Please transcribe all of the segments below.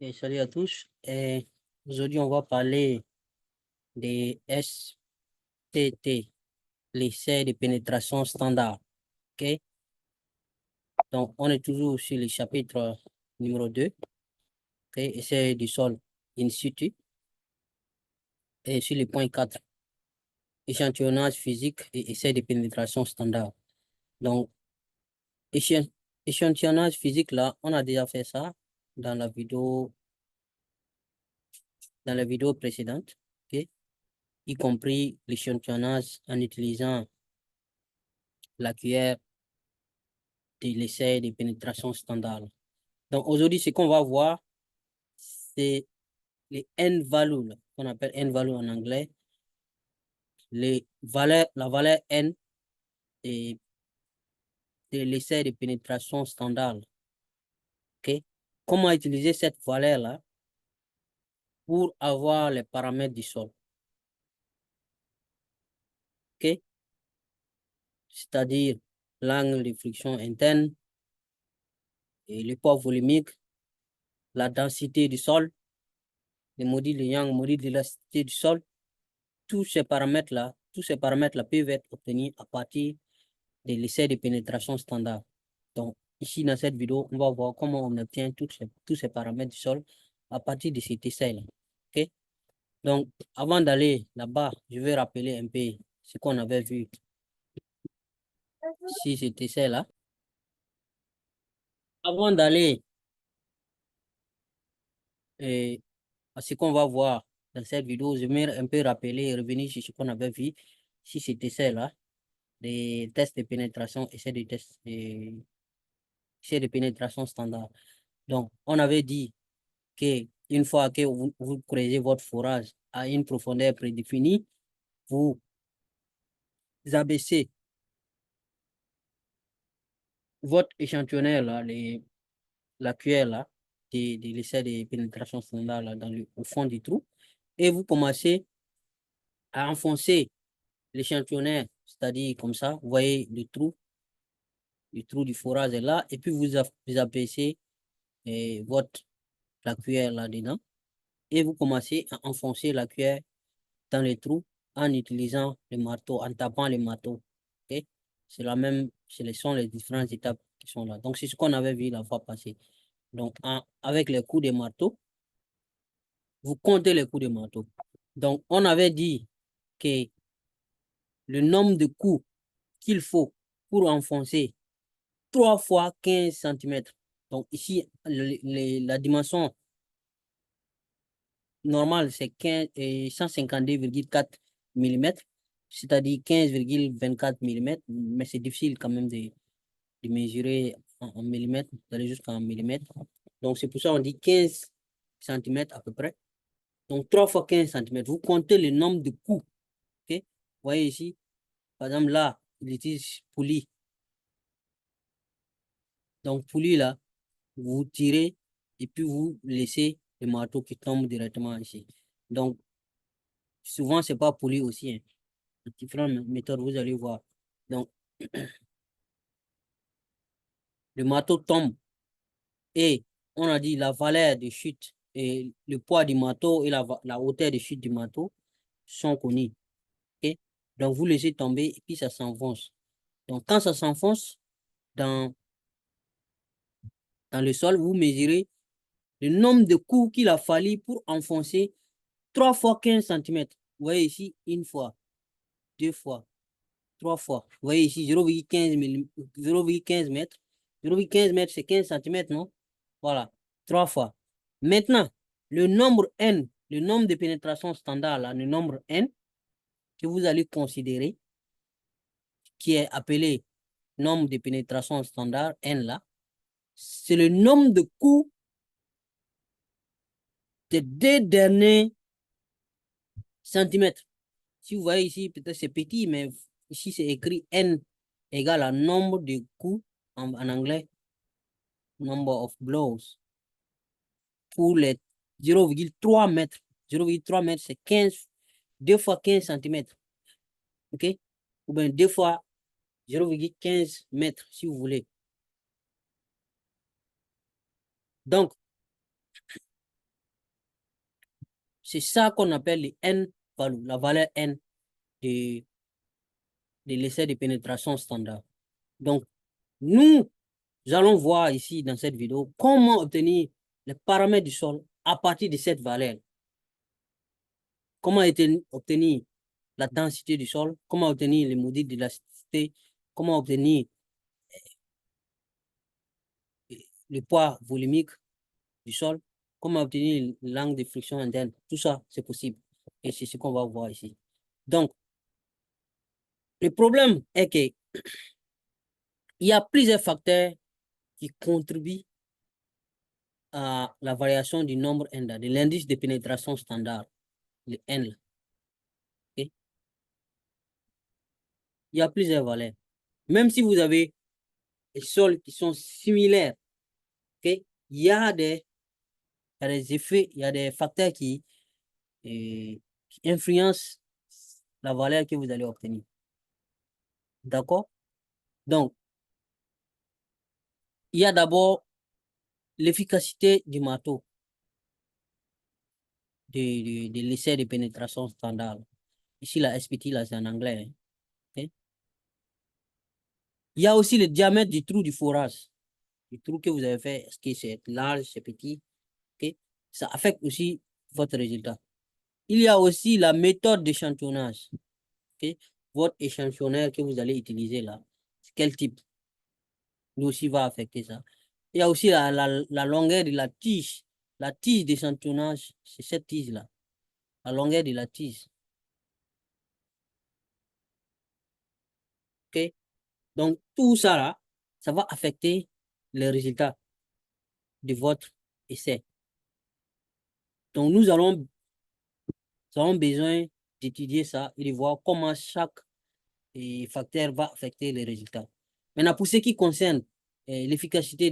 Et salut à tous. Et aujourd'hui, on va parler des STT, l'essai de pénétration standard. OK? Donc, on est toujours sur le chapitre numéro 2, OK? Essai du sol in situ. Et sur le point 4, échantillonnage physique et essai de pénétration standard. Donc, échantillonnage physique, là, on a déjà fait ça dans la vidéo précédente, OK? Y compris l'échantillonnage en utilisant la cuillère de l'essai de pénétration standard. Donc aujourd'hui, ce qu'on va voir, c'est les n-values, qu'on appelle n-value en anglais, la valeur n de l'essai de pénétration standard. OK? Comment utiliser cette valeur-là pour avoir les paramètres du sol? OK? C'est-à-dire l'angle de friction interne, et le poids volumique, la densité du sol, le module de Young, module d'élasticité du sol. Tous ces paramètres-là peuvent être obtenus à partir de l'essai de pénétration standard. Donc, ici, dans cette vidéo, on va voir comment on obtient tous ces paramètres du sol à partir de cet essai-là. OK? Donc, avant d'aller là-bas, je vais rappeler un peu ce qu'on avait vu ici, cet essai-là. Avant d'aller à ce qu'on va voir dans cette vidéo, je vais un peu rappeler et revenir sur ce qu'on avait vu ici, cet essai-là, des tests de pénétration, essai de pénétration standard. Donc, on avait dit qu'une fois que vous creusez votre forage à une profondeur prédéfinie, vous abaissez votre échantillonneur, là, la cuillère là, de l'essai de pénétration standard là, au fond du trou, et vous commencez à enfoncer l'échantillonneur, c'est-à-dire comme ça, vous voyez le trou du forage est là, et puis vous abaissez la cuillère là-dedans, et vous commencez à enfoncer la cuillère dans les trous en utilisant le marteau, en tapant les marteaux. Okay? C'est la même, ce sont les différentes étapes qui sont là. Donc, c'est ce qu'on avait vu la fois passée. Donc, avec les coups de marteau, vous comptez les coups de marteau. Donc, on avait dit que le nombre de coups qu'il faut pour enfoncer 3 fois 15 cm. Donc, ici, la dimension normale, c'est 152,4 mm, c'est-à-dire 15,24 mm, mais c'est difficile quand même de mesurer en millimètres, d'aller jusqu'en millimètres. Donc, c'est pour ça qu'on dit 15 cm à peu près. Donc, 3 fois 15 cm. Vous comptez le nombre de coups. Okay? Vous voyez ici, par exemple, là, il utilise poulie. Donc, poulie, là, vous tirez et puis vous laissez le marteau qui tombe directement ici. Donc, souvent, c'est pas poulie aussi. Hein. Différentes méthodes, vous allez voir. Donc, le marteau tombe et on a dit la valeur de chute et le poids du marteau et la hauteur de chute du marteau sont connus. Okay? Donc, vous laissez tomber et puis ça s'enfonce. Donc, quand ça s'enfonce dans le sol, vous mesurez le nombre de coups qu'il a fallu pour enfoncer 3 fois 15 cm. Vous voyez ici, une fois, deux fois, 3 fois. Vous voyez ici, 0,15 mètres. 0,15 mètres, c'est 15 cm, non? Voilà, 3 fois. Maintenant, le nombre N, le nombre de pénétrations standard, là, le nombre N, que vous allez considérer, qui est appelé nombre de pénétration standard, N là, c'est le nombre de coups des 2 derniers centimètres. Si vous voyez ici, peut-être c'est petit, mais ici c'est écrit N égale à nombre de coups en anglais, number of blows, pour les 0,3 mètres. 0,3 mètres, c'est 15, 2 fois 15 centimètres. OK? Ou bien 2 fois 0,15 mètres, si vous voulez. Donc, C'est ça qu'on appelle les N value, la valeur N de, de l'essai de pénétration standard. Donc, nous allons voir ici dans cette vidéo comment obtenir les paramètres du sol à partir de cette valeur. Comment obtenir la densité du sol, comment obtenir les modèles d'élasticité, comment obtenir le poids volumique du sol, comment obtenir l'angle de friction interne. Tout ça, c'est possible. Et c'est ce qu'on va voir ici. Donc, le problème est que il y a plusieurs facteurs qui contribuent à la variation du nombre N, de l'indice de pénétration standard, le N. Okay? Il y a plusieurs valeurs. Même si vous avez des sols qui sont similaires, okay? Il y a des effets, il y a des facteurs qui influencent la valeur que vous allez obtenir. D'accord? Donc, il y a d'abord l'efficacité du marteau, de l'essai de pénétration standard. Ici, la SPT, là, c'est en anglais. Hein. Okay? Il y a aussi le diamètre du trou du forage. Le trou que vous avez fait, est-ce que c'est large, c'est petit? Okay? Ça affecte aussi votre résultat. Il y a aussi la méthode d'échantillonnage. Okay? Votre échantillonneur que vous allez utiliser là, quel type? Lui aussi va affecter ça. Il y a aussi la longueur de la tige. La tige d'échantillonnage, c'est cette tige-là. La longueur de la tige. OK? Donc, tout ça, là, ça va affecter le résultat de votre essai. Donc, nous avons besoin d'étudier ça et de voir comment chaque facteur va affecter les résultats. Maintenant, pour ce qui concerne l'efficacité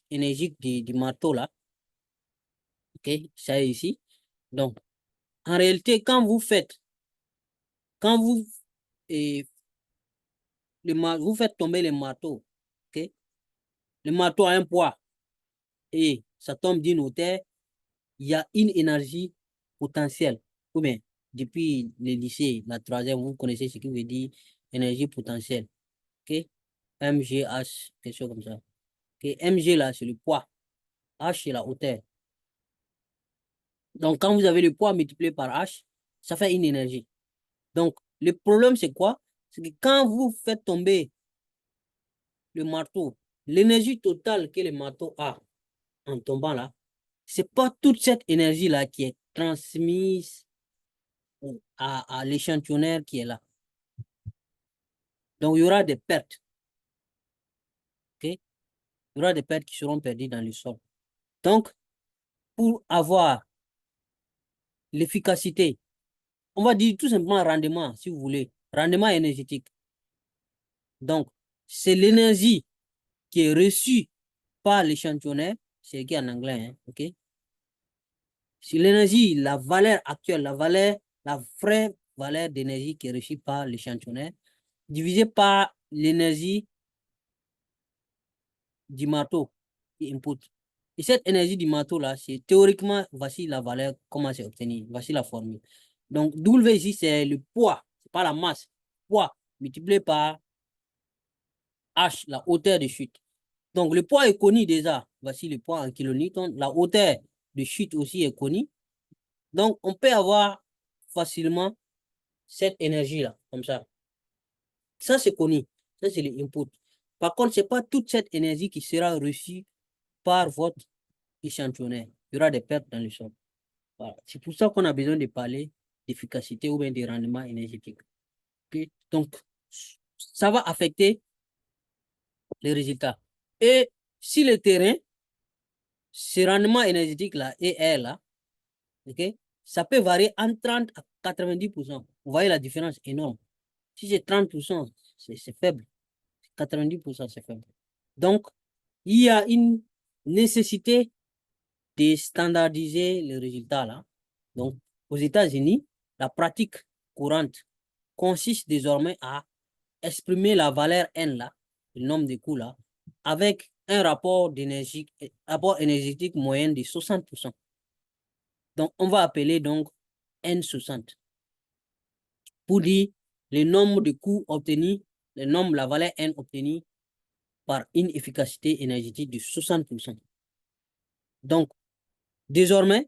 énergique du marteau, là, OK, ça est ici. Donc, en réalité, quand vous faites vous faites tomber le marteau, OK? Le marteau a un poids et ça tombe d'une hauteur, il y a une énergie potentielle. Ou bien, depuis le lycée, la troisième, vous connaissez ce qui veut dire énergie potentielle. OK? MGH, quelque chose comme ça. OK? MG, là, c'est le poids. H, c'est la hauteur. Donc, quand vous avez le poids multiplié par H, ça fait une énergie. Donc, le problème, c'est quoi? C'est que quand vous faites tomber le marteau, l'énergie totale que le marteau a en tombant là, c'est pas toute cette énergie-là qui est transmise à l'échantillonneur qui est là. Donc, il y aura des pertes. OK? Il y aura des pertes qui seront perdues dans le sol. Donc, pour avoir l'efficacité, on va dire tout simplement rendement, si vous voulez, rendement énergétique. Donc, c'est l'énergie qui est reçue par l'échantillonneur, c'est écrit en anglais, hein, OK? C'est l'énergie, la valeur actuelle, la vraie valeur d'énergie qui est reçue par l'échantillonneur, divisé par l'énergie du marteau qui input. Et cette énergie du marteau-là, c'est théoriquement, voici la valeur, comment c'est obtenu. Voici la formule. Donc, W ici, c'est le poids, c'est pas la masse. Poids multiplié par H, la hauteur de chute. Donc, le poids est connu déjà. Voici le poids en kilonewton. La hauteur de chute aussi est connue. Donc, on peut avoir facilement cette énergie-là, comme ça. Ça, c'est connu. Ça, c'est l'input. Par contre, ce n'est pas toute cette énergie qui sera reçue par votre échantillonneur. Il y aura des pertes dans le sol. Voilà. C'est pour ça qu'on a besoin de parler d'efficacité ou bien de rendement énergétique. Okay? Donc, ça va affecter les résultats. Et si le terrain, ce rendement énergétique-là et air là, okay, ça peut varier entre 30 à 90%. Vous voyez la différence énorme. Si c'est 30%, c'est faible. 90%, c'est faible. Donc, il y a une nécessité de standardiser les résultats là. Donc, aux États-Unis, la pratique courante consiste désormais à exprimer la valeur N là, le nombre de coups là, avec un rapport énergétique moyen de 60%. Donc, on va appeler donc N60 pour dire le nombre de coûts obtenus, la valeur N obtenue par une efficacité énergétique de 60%. Donc, désormais,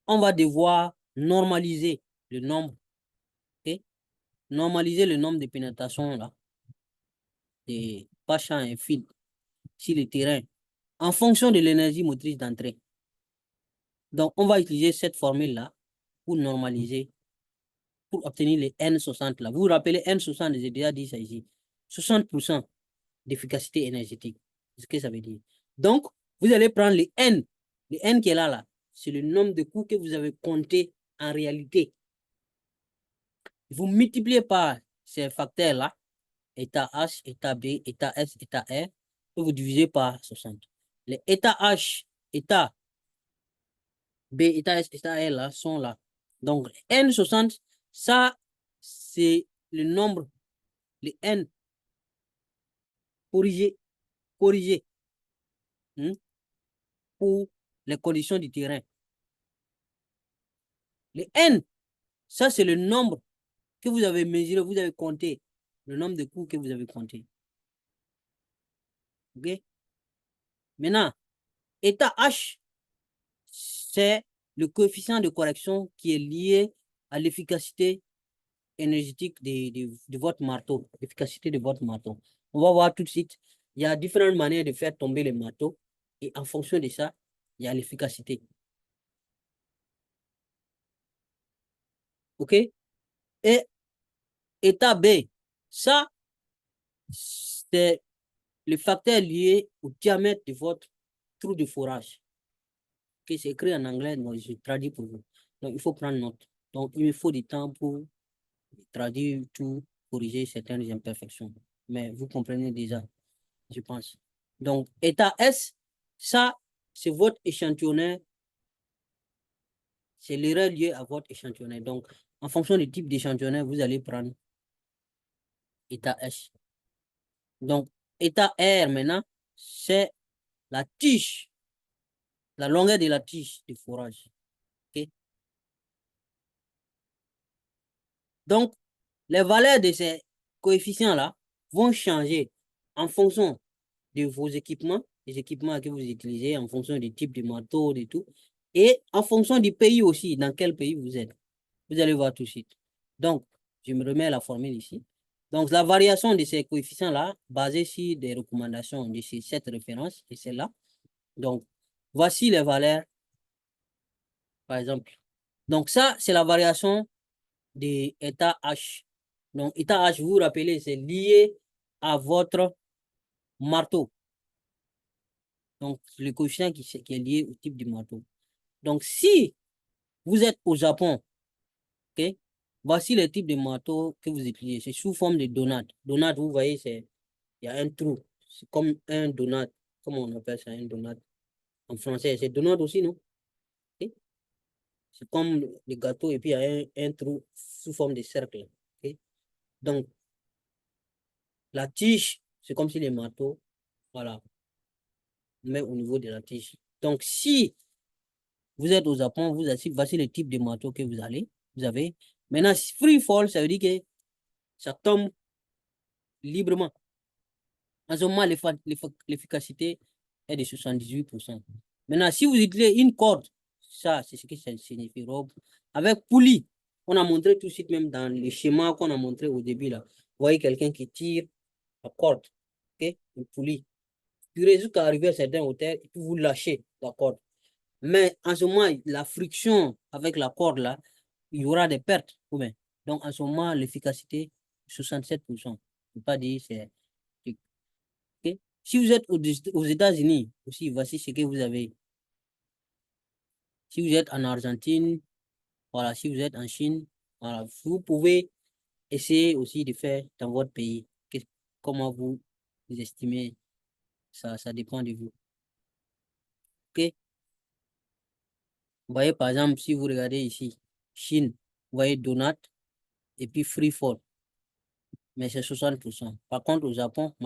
on va devoir normaliser le nombre, okay? Normaliser le nombre de pénétrations là, des pas champs et fils sur le terrain en fonction de l'énergie motrice d'entrée. Donc, on va utiliser cette formule-là pour normaliser, pour obtenir les N60 là. Vous vous rappelez, N60, j'ai déjà dit ça ici. 60% d'efficacité énergétique. C'est ce que ça veut dire. Donc, vous allez prendre les N. Le N qui est là, c'est le nombre de coups que vous avez compté en réalité. Vous multipliez par ces facteurs-là, état H, état B, état S, état R, et vous divisez par 60. Les états H, état B, état S, état R là, sont là. Donc, N60, ça, c'est le nombre, le N corrigé pour les conditions du terrain. Le N, ça, c'est le nombre que vous avez mesuré, vous avez compté, le nombre de coups que vous avez compté. OK? Maintenant, état H, c'est le coefficient de correction qui est lié à l'efficacité énergétique de votre marteau, l'efficacité de votre marteau. On va voir tout de suite, il y a différentes manières de faire tomber les marteaux et en fonction de ça, il y a l'efficacité. OK? Et état B, ça, c'est le facteur lié au diamètre de votre trou de forage. Okay, c'est écrit en anglais, donc je traduis pour vous. Donc, il faut prendre note. Donc, il me faut du temps pour traduire tout, corriger certaines imperfections. Mais vous comprenez déjà, je pense. Donc, état S, ça, c'est votre échantillonneur. C'est l'erreur liée à votre échantillonneur. Donc, en fonction du type d'échantillonneur, vous allez prendre état S. Donc, état R, maintenant, c'est la tige, la longueur de la tige de forage. Okay? Donc, les valeurs de ces coefficients-là vont changer en fonction de vos équipements, les équipements que vous utilisez, en fonction du type de marteau, de tout, et en fonction du pays aussi, dans quel pays vous êtes. Vous allez voir tout de suite. Donc, je me remets à la formule ici. Donc, la variation de ces coefficients-là, basée sur des recommandations de cette référence et celle-là. Donc, voici les valeurs, par exemple. Donc, ça, c'est la variation de état H. Donc, état H, vous vous rappelez, c'est lié à votre marteau. Donc, le coefficient qui est lié au type du marteau. Donc, si vous êtes au Japon, ok, voici le type de marteau que vous utilisez. C'est sous forme de donut. Donut, vous voyez, il y a un trou. C'est comme un donut. Comment on appelle ça, un donut? En français, c'est donut aussi, non? Okay? C'est comme le gâteau et puis il y a un trou sous forme de cercle. Okay? Donc, la tige, c'est comme si les marteaux, voilà, mais au niveau de la tige. Donc, si vous êtes au Japon, voici le type de marteau que vous avez. Maintenant, free fall, ça veut dire que ça tombe librement. En ce moment, l'efficacité est de 78%. Maintenant, si vous utilisez une corde, ça, c'est ce que ça signifie robe. Avec poulie, on a montré tout de suite, même dans le schéma qu'on a montré au début, là. Vous voyez quelqu'un qui tire la corde, ok, une poulie. Puis jusqu'à arriver à certaines hauteurs, et puis vous lâchez la corde. Mais en ce moment, la friction avec la corde, là, il y aura des pertes. Donc, en ce moment, l'efficacité, 67%. Je ne peux pas dire c'est... Okay? Si vous êtes aux États-Unis aussi, voici ce que vous avez. Si vous êtes en Argentine, voilà, si vous êtes en Chine, voilà, vous pouvez essayer aussi de faire dans votre pays. Comment vous estimez ça dépend de vous. OK? Vous voyez, par exemple, si vous regardez ici, Chine, vous voyez Donut et puis Free Fall, mais c'est 60%. Par contre, au Japon,